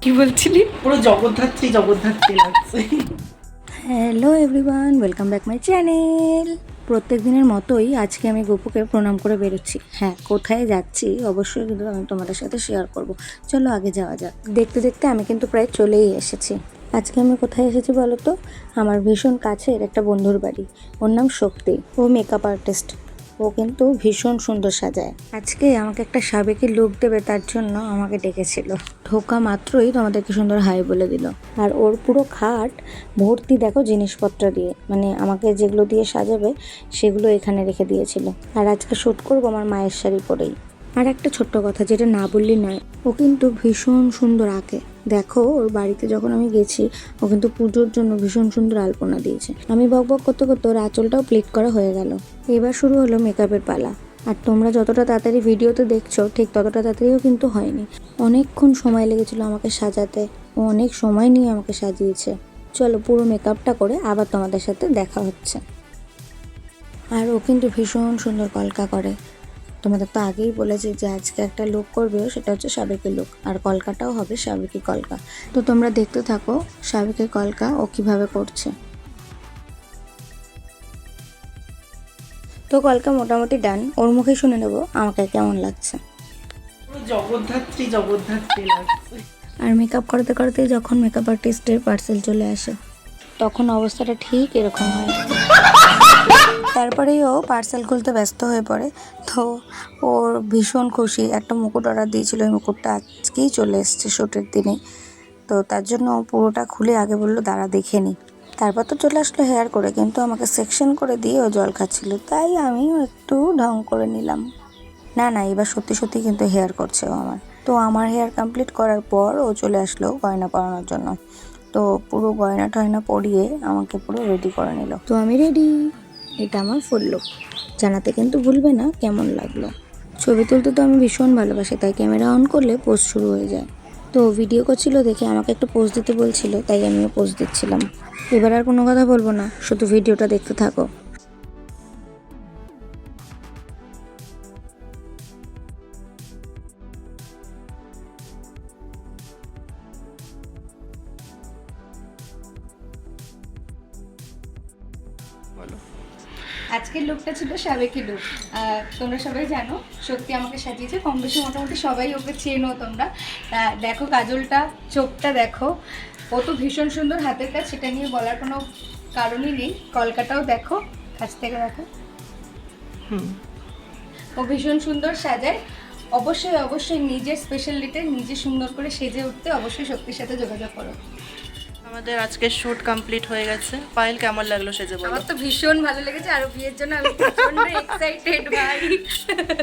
কি বলছিলি? পুরো জগদ্ধাত্রী জগদ্ধাত্রী লাগছে। Hello everyone, welcome back my channel. প্রত্যেক দিনের মতোই আজকে আমি গপুকে প্রণাম করে বেরোচ্ছি। হ্যাঁ, কোথায় যাচ্ছি অবশ্যই কিন্তু আমি তোমাদের সাথে শেয়ার করব। চলো আগে যাওয়া যাক। দেখতে দেখতে আমি কিন্তু প্রায় চলেই এসেছি। আজকে আমি কোথায় এসেছি বলো তো? আমার ভীষণ কাছের একটা বন্ধুর বাড়ি। ওর নাম শক্তি। ও মেকআপ আর্টিস্ট। ও কিন্তু ভীষণ সুন্দর সাজায়। আজকে আমাকে একটা সাবেকি লুক দেবে, তার জন্য আমাকে ডেকেছিল। ঢোকা মাত্রই তোমাদেরকে সুন্দর হাই বলে দিল। আর ওর পুরো খাট ভর্তি দেখো জিনিসপত্র দিয়ে, মানে আমাকে যেগুলো দিয়ে সাজাবে সেগুলো এখানে রেখে দিয়েছিল। আর আজকে শ্যুট করবো আমার মায়ের শাড়ি পরেই। আর একটা ছোট্ট কথা যেটা না বললি নয়, ও কিন্তু ভীষণ সুন্দর আঁকে। দেখো ওর বাড়িতে যখন আমি গেছি, ও কিন্তু পুজোর জন্য ভীষণ সুন্দর আলপনা দিয়েছে। আমি বক বক করতে করতে ওর আঁচলটাও প্লেট করা হয়ে গেল। এবার শুরু হলো মেকআপের পালা। আর তোমরা যতটা তাড়াতাড়ি ভিডিওতে দেখছো ঠিক ততটা তাড়াতাড়িও কিন্তু হয়নি। অনেকক্ষণ সময় লেগেছিল আমাকে সাজাতে। ও অনেক সময় নিয়ে আমাকে সাজিয়েছে। চলো পুরো মেকআপটা করে আবার তোমাদের সাথে দেখা হচ্ছে। আর ও কিন্তু ভীষণ সুন্দর কলকা করে। তোমাদের তো আগেই বলেছি যে আজকে একটা লুক করবে, সেটা হচ্ছে সাবেকি লুক। আর কলকাটাও হবে সাবেকি কলকা। তো তোমরা দেখতে থাকো সাবেকি কলকা ও কিভাবে করছে। তো কলকা মোটামুটি ডান। ওর মুখে শুনে নেবো আমাকে কেমন লাগছে। পুরো জগদ্ধাত্রী জগদ্ধাত্রী লাগছে। আর মেকআপ করতে করতে যখন মেকআপ আর্টিস্টের পার্সেল চলে আসে, তখন অবস্থাটা ঠিক এরকম হয়। তারপরেই ও পার্সেল খুলতে ব্যস্ত হয়ে পড়ে। তো ওর ভীষণ খুশি। একটা মুকুট অর্ডার দিয়েছিল, ওই মুকুটটা আজকেই চলে এসছে শ্যুটের দিনে। তো তার জন্য ও পুরোটা খুলে আগে বললো দাঁড়া দেখে নি। তারপর তো চলে আসলো হেয়ার করে, কিন্তু আমাকে সেকশন করে দিয়ে ও জল খাচ্ছিল, তাই আমিও একটু ঢং করে নিলাম। না না, এবার সত্যি সত্যি কিন্তু হেয়ার করছে ও আমার। তো আমার হেয়ার কমপ্লিট করার পর ও চলে আসলো গয়না পরানোর জন্য। তো পুরো গয়না টয়না পরিয়ে আমাকে পুরো রেডি করে নিল। তো আমি রেডি। এটা আমার ফুল লুক। জানাতে কিন্তু ভুলবে না কেমন লাগলো। ছবি তুলতে তো আমি ভীষণ ভালোবাসি, তাই ক্যামেরা অন করলে পোজ শুরু হয়ে যায়। তো ভিডিও করছিল দেখে আমাকে একটু পোজ দিতে বলছিল, তাই আমিও পোজ দিচ্ছিলাম। এবার আর কোনো কথা বলবো না, শুধু ভিডিওটা দেখতে থাকো। আজকের লুকটা ছিল সাবেকি লুক। তোমরা সবাই জানো শক্তি আমাকে সাজিয়েছে, কম বেশি মোটামুটি সবাই ওকে চেনো তোমরা। দেখো কাজলটা, চোখটা দেখো, ও তো ভীষণ সুন্দর হাতের কাজ, সেটা নিয়ে বলার কোনো কারণই নেই। কলকাতাও দেখো, কাছ থেকে দেখো, ও ভীষণ সুন্দর সাজায়। অবশ্যই অবশ্যই নিজের স্পেশালিটি নিজে সুন্দর করে সেজে উঠতে অবশ্যই শক্তির সাথে যোগাযোগ করো। আমাদের আজকে শুট কমপ্লিট হয়ে গেছে। পায়েল কেমন লাগলো সেজে বলো? আমার তো ভীষণ ভালো লেগেছে, আর বিয়ের জন্য আমি প্রচন্ড এক্সাইটেড ভাই।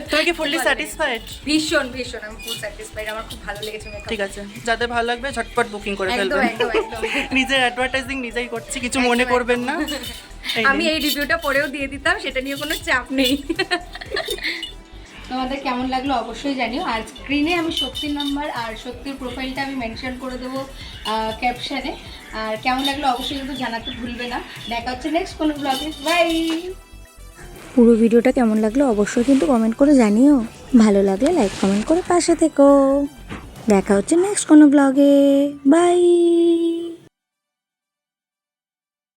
তুমি কি ফুললি স্যাটিসফাইড? ভীষণ ভীষণ আমি ফুল স্যাটিসফাইড, আমার খুব ভালো লেগেছে মেকআপ। ঠিক আছে, যাদের ভালো লাগবে ঝটপট বুকিং করে একদম ফেলবেন। একদম একদম। নিজের অ্যাডভার্টাইজিং নিজেই করছি, কিছু মনে করবেন না। আমি এই রিভিউটা পরেও দিয়ে দিতাম, সেটা নিয়ে কোনো চাপ নেই। তোমাদের কেমন লাগলো অবশ্যই জানিও। আর স্ক্রিনে আমি শক্তির নাম্বার আর শক্তির প্রোফাইলটা আমি মেনশন করে দেবো ক্যাপশনে। আর কেমন লাগলো অবশ্যই কিন্তু জানাতে ভুলবে না। দেখা হচ্ছে নেক্সট কোনো ব্লগে। বাই। পুরো ভিডিওটা কেমন লাগলো অবশ্যই কিন্তু কমেন্ট করে জানিও। ভালো লাগলে লাইক কমেন্ট করে পাশে থেকো। দেখা হচ্ছে নেক্সট কোনো ব্লগে। বাই।